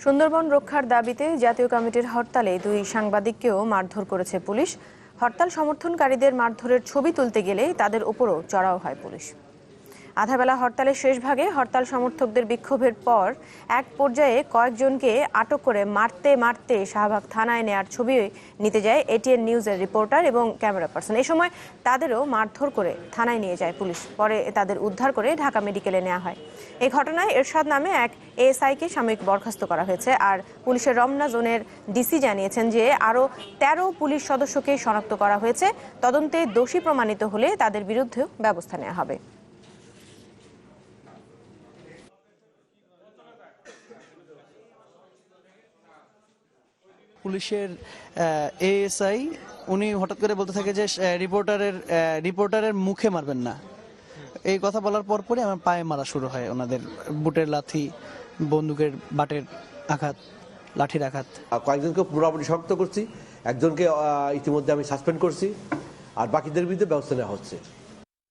সুন্দরবন রক্ষার দাবিতে জাতীয় কমিটির হরতালে দুই সাংবাদিককেও মারধর করেছে পুলিশ। হরতাল সমর্থনকারীদের মারধরের ছবি তুলতে গেলে তাদের উপরও চড়াও হয় পুলিশ। আধাবেলা হরতালের শেষ ভাগে হরতাল সমর্থকদের বিক্ষোভের পর এক পর্যায়ে কয়েকজনকে আটক করে মারতে মারতে শাহবাগ থানায় নেয়ার ছবি নিতে যায় এটিএন নিউজের রিপোর্টার এবং ক্যামেরা পার্সন। এ সময় তাদেরও মারধর করে থানায় নিয়ে যায় পুলিশ। পরে তাদের উদ্ধার করে ঢাকা মেডিকেলে নেওয়া হয়। এই ঘটনায় এরশাদ নামে এক এএসআইকে সাময়িক বরখাস্ত করা হয়েছে। আর পুলিশের রমনা জোনের ডিসি জানিয়েছেন যে আরও ১৩ পুলিশ সদস্যকে শনাক্ত করা হয়েছে। তদন্তে দোষী প্রমাণিত হলে তাদের বিরুদ্ধেও ব্যবস্থা নেওয়া হবে। পুলিশের এএসআই উনি হঠাৎ করে বলতে থাকে যে রিপোর্টারের মুখে মারবেন না। এই কথা বলার পরপরই আমার পায়ে মারা শুরু হয়। ওনাদের বুটের লাথি, বন্দুকের বাটের আঘাত, লাঠির আঘাত। কয়েকজনকে পুরোপুরি শনাক্ত করছি, একজনকে ইতিমধ্যে আমি সাসপেন্ড করছি, আর বাকিদের বিরুদ্ধে ব্যবস্থা নেওয়া হচ্ছে।